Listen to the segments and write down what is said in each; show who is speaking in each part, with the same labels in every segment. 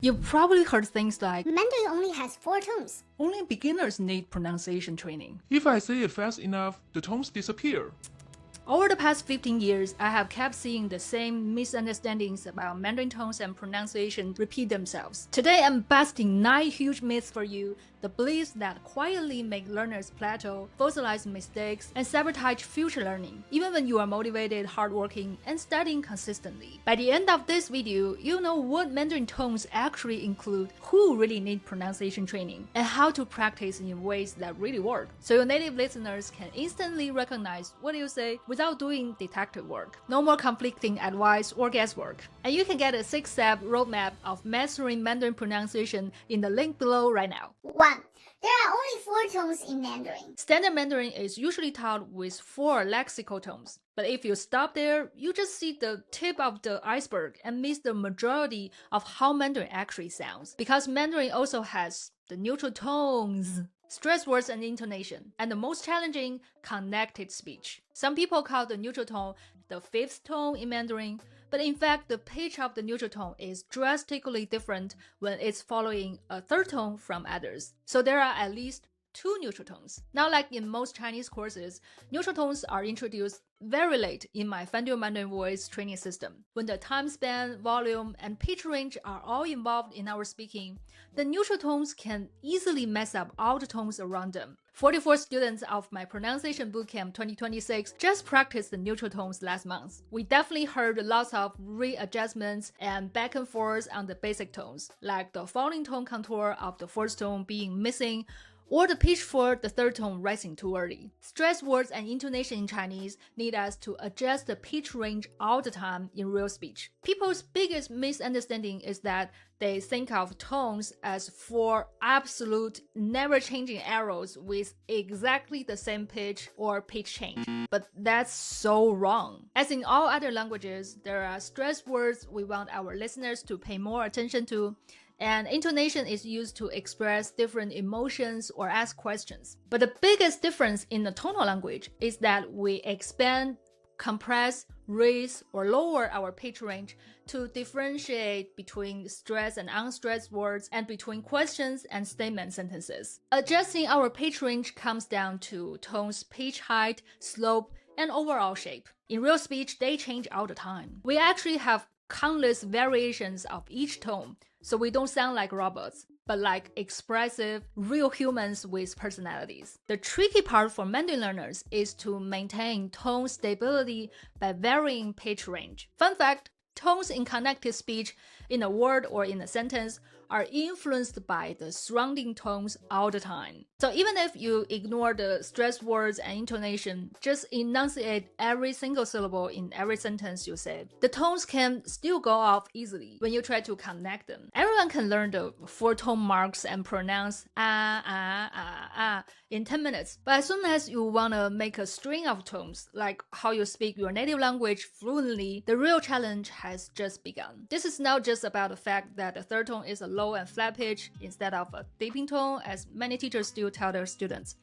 Speaker 1: You've probably heard things like,
Speaker 2: Mandarin only has 4 tones.
Speaker 1: only beginners need pronunciation training.
Speaker 3: If I say it fast enough, the tones disappear.
Speaker 1: Over the past 15 years, I have kept seeing the same misunderstandings about Mandarin tones and pronunciation repeat themselves. Today, I'm busting 9 huge myths for you, the beliefs that quietly make learners plateau, fossilize mistakes, and sabotage future learning, even when you are motivated, hardworking, and studying consistently. By the end of this video, you'll know what Mandarin tones actually include, who really need pronunciation training, and how to practice in ways that really work, so your native listeners can instantly recognize what you say without doing detective work. No more conflicting advice or guesswork. And you can get a 6-step roadmap of mastering Mandarin pronunciation in the link below right now.
Speaker 2: 1. There are only 4 tones in Mandarin.
Speaker 1: Standard Mandarin is usually taught with 4 lexical tones. But if you stop there, you just see the tip of the iceberg and miss the majority of how Mandarin actually sounds. Because Mandarin also has the neutral tones, stress words and intonation, and the most challenging, connected speech. Some people call the neutral tone the 5th tone in Mandarin, but in fact the pitch of the neutral tone is drastically different when it's following a 3rd tone from others. So there are at least 2 neutral tones. Now, like in most Chinese courses, neutral tones are introduced very late in my Fàn Lǎoshī Mandarin voice training system. When the time span, volume, and pitch range are all involved in our speaking, the neutral tones can easily mess up all the tones around them. 44 students of my Pronunciation Bootcamp 2026 just practiced the neutral tones last month. We definitely heard lots of readjustments and back and forth on the basic tones, like the falling tone contour of the 4th tone being missing, or the pitch for the 3rd tone rising too early. Stress words and intonation in Chinese need us to adjust the pitch range all the time in real speech. People's biggest misunderstanding is that they think of tones as 4 absolute, never-changing arrows with exactly the same pitch or pitch change. But that's so wrong. As in all other languages, there are stress words we want our listeners to pay more attention to, and intonation is used to express different emotions or ask questions. But the biggest difference in the tonal language is that we expand, compress, raise, or lower our pitch range to differentiate between stressed and unstressed words and between questions and statement sentences. Adjusting our pitch range comes down to tones' pitch height, slope, and overall shape. In real speech, they change all the time. We actually have countless variations of each tone, so we don't sound like robots, but like expressive, real humans with personalities. The tricky part for Mandarin learners is to maintain tone stability by varying pitch range. Fun fact, tones in connected speech in a word or in a sentence are influenced by the surrounding tones all the time. So even if you ignore the stressed words and intonation, just enunciate every single syllable in every sentence you say, the tones can still go off easily when you try to connect them. Everyone can learn the 4 tone marks and pronounce in 10 minutes. But as soon as you want to make a string of tones, like how you speak your native language fluently, the real challenge has just begun. This is not just about the fact that the 3rd tone is a low and flat pitch instead of a dipping tone, as many teachers still tell their students.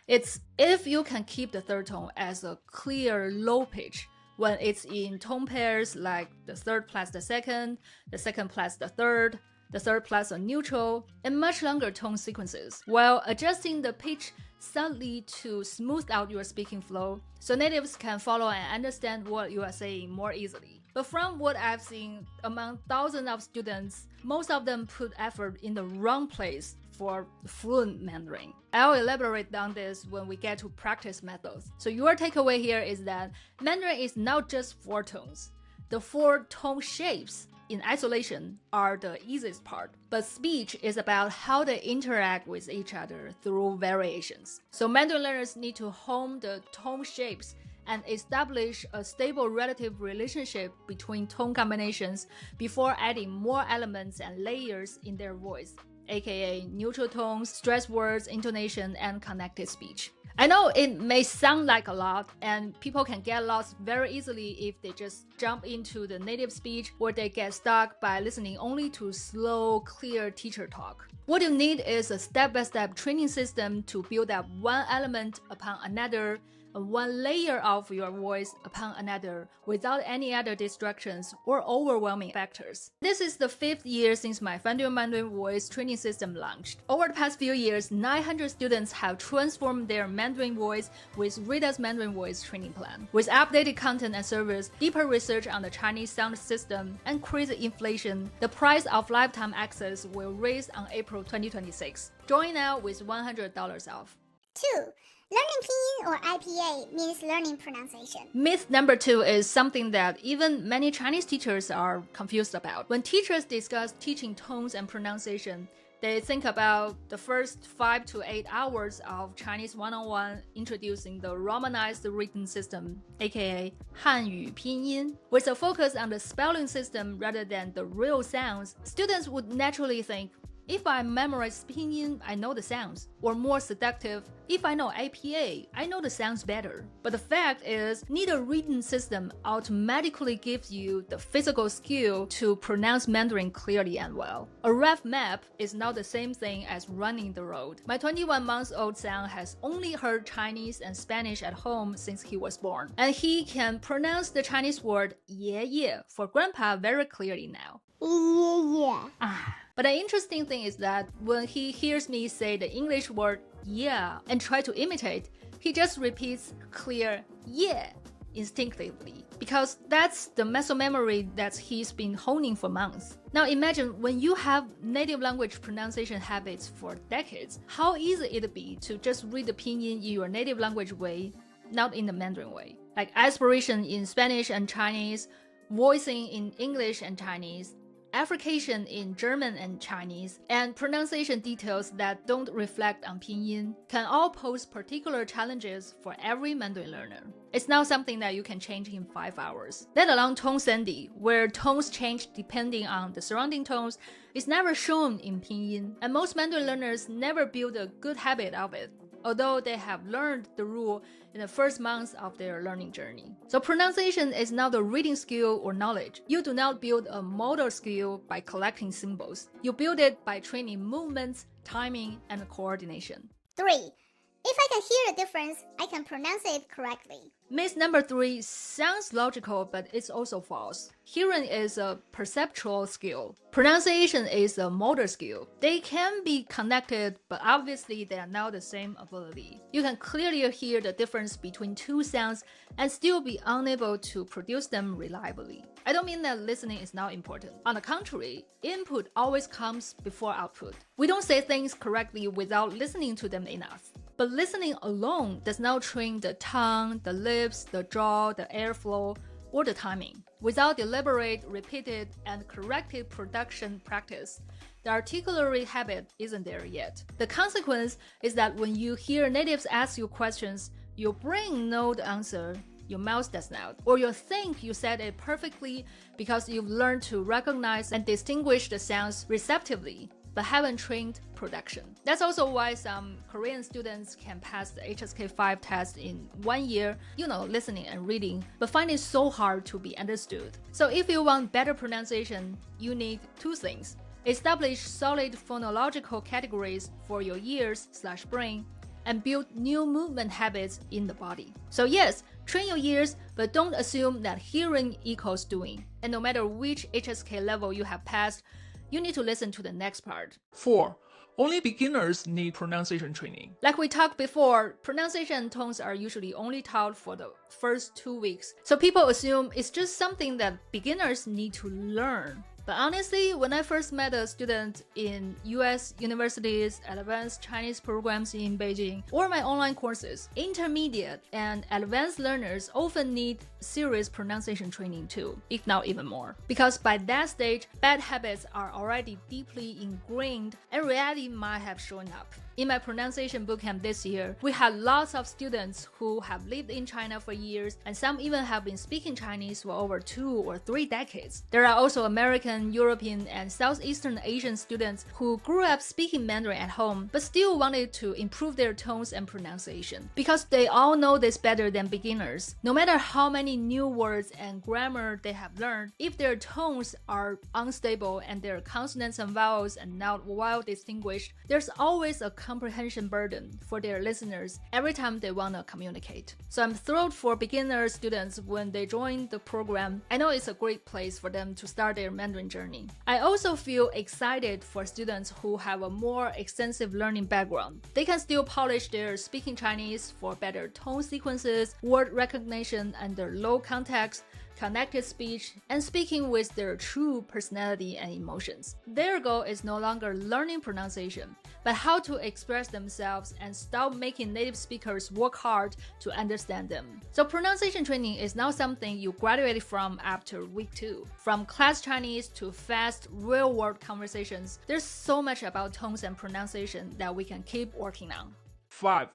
Speaker 1: It's if you can keep the 3rd tone as a clear low pitch when it's in tone pairs like the 3rd plus the 2nd, the 2nd plus the 3rd, the 3rd plus a neutral, and much longer tone sequences, while adjusting the pitch subtly to smooth out your speaking flow so natives can follow and understand what you are saying more easily. But from what I've seen among thousands of students, most of them put effort in the wrong place for fluent Mandarin. I'll elaborate on this when we get to practice methods. So your takeaway here is that Mandarin is not just 4 tones. The 4 tone shapes in isolation are the easiest part, but speech is about how they interact with each other through variations. So Mandarin learners need to hone the tone shapes and establish a stable relative relationship between tone combinations before adding more elements and layers in their voice, aka neutral tones, stress words, intonation, and connected speech. I know it may sound like a lot, and people can get lost very easily if they just jump into the native speech or they get stuck by listening only to slow, clear teacher talk. What you need is a step-by-step training system to build up one element upon another, one layer of your voice upon another without any other distractions or overwhelming factors. This is the 5th year since my Fàn Lǎoshī Mandarin voice training system launched. Over the past few years, 900 students have transformed their Mandarin voice with Rita's Mandarin voice training plan. With updated content and service, deeper research on the Chinese sound system, and crazy inflation, the price of lifetime access will raise on April 2026. Join now with $100 off.
Speaker 2: 2. Learning pinyin or IPA means learning pronunciation.
Speaker 1: Myth number 2 is something that even many Chinese teachers are confused about. When teachers discuss teaching tones and pronunciation, they think about the first 5 to 8 hours of Chinese one-on-one introducing the Romanized written system, aka 汉语拼音, with a focus on the spelling system rather than the real sounds. Students would naturally think, if I memorize pinyin, I know the sounds. Or more seductive, if I know IPA, I know the sounds better. But the fact is, neither written system automatically gives you the physical skill to pronounce Mandarin clearly and well. A rough map is not the same thing as running the road. My 21-month-old son has only heard Chinese and Spanish at home since he was born. And he can pronounce the Chinese word 爷爷 for grandpa very clearly now.
Speaker 2: 爷爷.
Speaker 1: But the interesting thing is that when he hears me say the English word yeah and try to imitate, he just repeats clear yeah instinctively, because that's the muscle memory that he's been honing for months. Now imagine when you have native language pronunciation habits for decades, how easy it'd be to just read the pinyin in your native language way, not in the Mandarin way. Like aspiration in Spanish and Chinese, voicing in English and Chinese, affrication in German and Chinese, and pronunciation details that don't reflect on pinyin can all pose particular challenges for every Mandarin learner. It's not something that you can change in 5 hours. Let alone tone sandy, where tones change depending on the surrounding tones, is never shown in pinyin, and most Mandarin learners never build a good habit of it, although they have learned the rule in the first months of their learning journey. So pronunciation is not a reading skill or knowledge. You do not build a motor skill by collecting symbols. You build it by training movements, timing, and coordination.
Speaker 2: 3. If I can hear the difference, I can pronounce it correctly.
Speaker 1: Myth number 3 sounds logical, but it's also false. Hearing is a perceptual skill. Pronunciation is a motor skill. They can be connected, but obviously they are not the same ability. You can clearly hear the difference between two sounds and still be unable to produce them reliably. I don't mean that listening is not important. On the contrary, input always comes before output. We don't say things correctly without listening to them enough. But listening alone does not train the tongue, the lips, the jaw, the airflow, or the timing. Without deliberate, repeated, and corrected production practice, the articulatory habit isn't there yet. The consequence is that when you hear natives ask you questions, your brain knows the answer, your mouth does not. Or you think you said it perfectly because you've learned to recognize and distinguish the sounds receptively, but haven't trained production. That's also why some Korean students can pass the HSK5 test in 1 year, listening and reading, but find it so hard to be understood. So if you want better pronunciation, you need 2 things. Establish solid phonological categories for your ears/brain, and build new movement habits in the body. So yes, train your ears, but don't assume that hearing equals doing. And no matter which HSK level you have passed, you need to listen to the next part.
Speaker 3: 4. Only beginners need pronunciation training.
Speaker 1: Like we talked before, pronunciation and tones are usually only taught for the first 2 weeks. So people assume it's just something that beginners need to learn. But honestly, when I first met a student in US universities, advanced Chinese programs in Beijing, or my online courses, intermediate and advanced learners often need serious pronunciation training too, if not even more. Because by that stage, bad habits are already deeply ingrained and reality might have shown up. In my pronunciation bootcamp this year, we had lots of students who have lived in China for years, and some even have been speaking Chinese for over 2 or 3 decades. There are also American, European, and Southeastern Asian students who grew up speaking Mandarin at home, but still wanted to improve their tones and pronunciation. Because they all know this better than beginners. No matter how many new words and grammar they have learned, if their tones are unstable and their consonants and vowels are not well distinguished, there's always a comprehension burden for their listeners every time they want to communicate. So I'm thrilled for beginner students when they join the program. I know it's a great place for them to start their Mandarin journey. I also feel excited for students who have a more extensive learning background. They can still polish their speaking Chinese for better tone sequences, word recognition under low context, connected speech, and speaking with their true personality and emotions. Their goal is no longer learning pronunciation, but how to express themselves and stop making native speakers work hard to understand them. So pronunciation training is not something you graduate from after week 2. From class Chinese to fast, real-world conversations, there's so much about tones and pronunciation that we can keep working on.
Speaker 3: 5.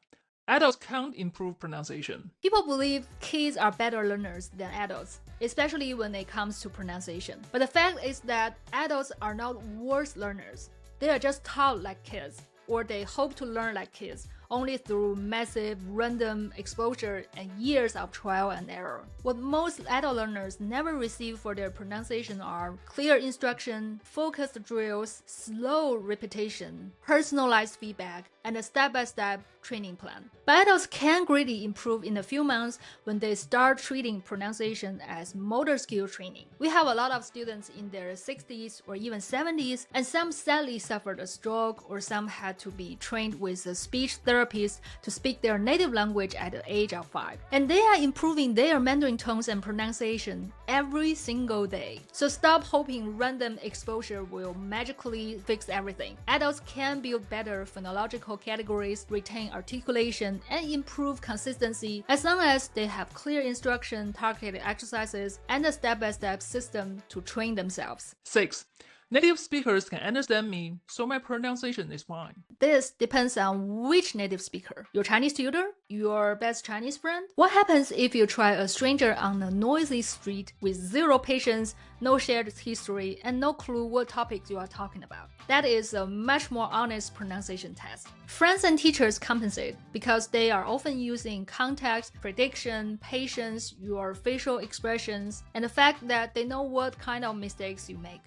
Speaker 3: Adults can't improve pronunciation.
Speaker 1: People believe kids are better learners than adults, especially when it comes to pronunciation. But the fact is that adults are not worse learners. They are just taught like kids, or they hope to learn like kids, only through massive, random exposure and years of trial and error. What most adult learners never receive for their pronunciation are clear instruction, focused drills, slow repetition, personalized feedback, and a step-by-step training plan. But adults can greatly improve in a few months when they start treating pronunciation as motor skill training. We have a lot of students in their 60s or even 70s, and some sadly suffered a stroke, or some had to be trained with a speech therapist to speak their native language at the age of 5. And they are improving their Mandarin tones and pronunciation every single day. So stop hoping random exposure will magically fix everything. Adults can build better phonological categories, retain articulation, and improve consistency as long as they have clear instruction, targeted exercises, and a step-by-step system to train themselves.
Speaker 3: 6. Native speakers can understand me, so my pronunciation is fine.
Speaker 1: This depends on which native speaker. Your Chinese tutor? Your best Chinese friend? What happens if you try a stranger on a noisy street with zero patience, no shared history, and no clue what topics you are talking about? That is a much more honest pronunciation test. Friends and teachers compensate because they are often using context, prediction, patience, your facial expressions, and the fact that they know what kind of mistakes you make.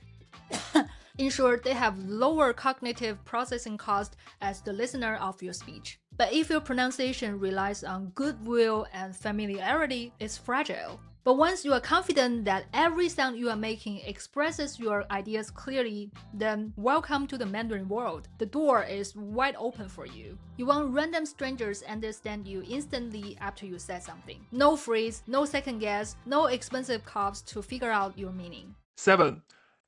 Speaker 1: In short, they have lower cognitive processing cost as the listener of your speech. But if your pronunciation relies on goodwill and familiarity, it's fragile. But once you are confident that every sound you are making expresses your ideas clearly, then welcome to the Mandarin world. The door is wide open for you. You want random strangers understand you instantly after you said something. No phrase, no second guess, no expensive coughs to figure out your meaning.
Speaker 3: 7.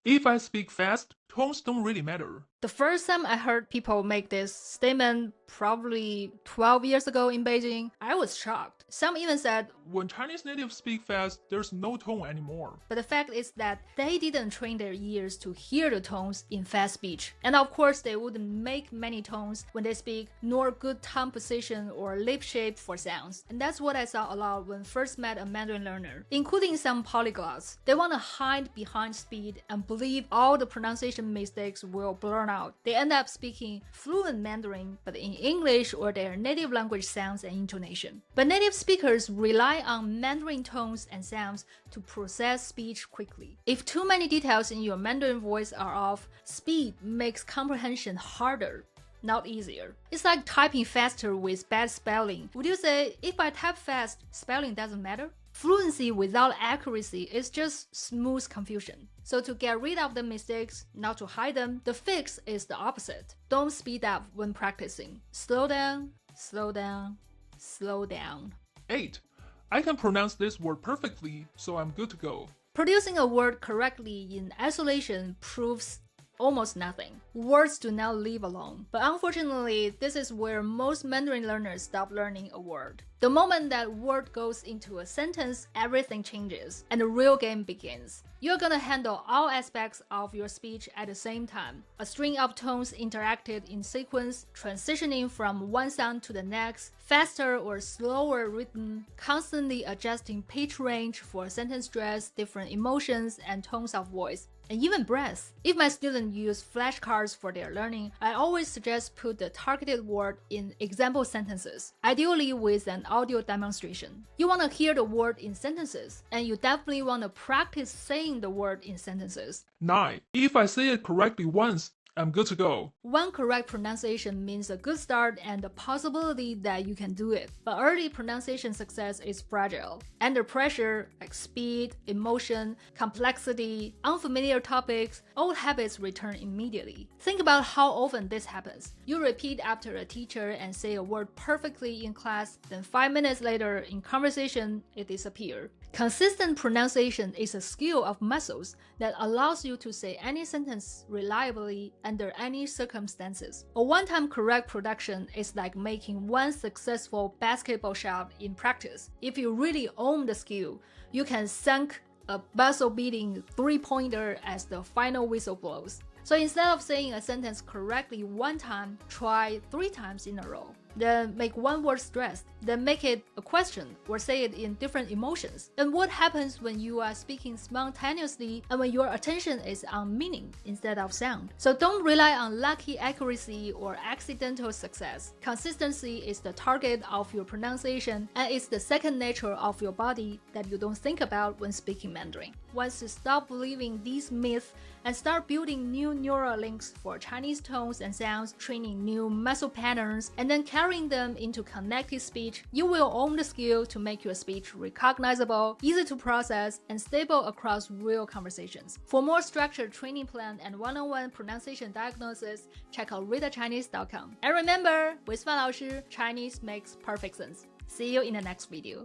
Speaker 3: If I speak fast, tones don't really matter.
Speaker 1: The first time I heard people make this statement, probably 12 years ago in Beijing, I was shocked. Some even said,
Speaker 3: When Chinese natives speak fast, there's no tone anymore.
Speaker 1: but the fact is that they didn't train their ears to hear the tones in fast speech. And of course, they wouldn't make many tones when they speak, nor good tongue position or lip shape for sounds. And that's what I saw a lot when first met a Mandarin learner, including some polyglots. They want to hide behind speed and believe all the pronunciation mistakes will blur out. They end up speaking fluent Mandarin, but in English or their native language sounds and intonation. But native speakers rely on Mandarin tones and sounds to process speech quickly. If too many details in your Mandarin voice are off, speed makes comprehension harder, not easier. It's like typing faster with bad spelling. Would you say, if I type fast, spelling doesn't matter? Fluency without accuracy is just smooth confusion. So to get rid of the mistakes, not to hide them, the fix is the opposite. Don't speed up when practicing. Slow down, slow down, slow down.
Speaker 3: 8. I can pronounce this word perfectly, so I'm good to go.
Speaker 1: Producing a word correctly in isolation proves almost nothing. Words do not live alone. But unfortunately, this is where most Mandarin learners stop learning a word. The moment that word goes into a sentence, everything changes, and the real game begins. You're gonna handle all aspects of your speech at the same time. A string of tones interacted in sequence, transitioning from one sound to the next, faster or slower written, constantly adjusting pitch range for sentence stress, different emotions and tones of voice, and even breath. If my students use flashcards for their learning, I always suggest put the targeted word in example sentences, ideally with an audio demonstration. You want to hear the word in sentences, and you definitely want to practice saying the word in sentences.
Speaker 3: 9. If I say it correctly once, I'm good to go.
Speaker 1: One correct pronunciation means a good start and the possibility that you can do it. But early pronunciation success is fragile. Under pressure, like speed, emotion, complexity, unfamiliar topics, old habits return immediately. Think about how often this happens. You repeat after a teacher and say a word perfectly in class, then 5 minutes later in conversation, it disappears. Consistent pronunciation is a skill of muscles that allows you to say any sentence reliably under any circumstances. A one-time correct production is like making one successful basketball shot in practice. If you really own the skill, you can sink a buzzer-beating three-pointer as the final whistle blows. So instead of saying a sentence correctly one time, try 3 times in a row. Then make one word stressed, then make it a question or say it in different emotions. And what happens when you are speaking spontaneously and when your attention is on meaning instead of sound? So don't rely on lucky accuracy or accidental success. Consistency is the target of your pronunciation and it's the second nature of your body that you don't think about when speaking Mandarin. Once you stop believing these myths and start building new neural links for Chinese tones and sounds, training new muscle patterns, and then carrying them into connected speech, you will own the skill to make your speech recognizable, easy to process, and stable across real conversations. For more structured training plan and one-on-one pronunciation diagnosis, check out ritachinese.com. And remember, with Fàn Lǎoshī, Chinese makes perfect sense. See you in the next video.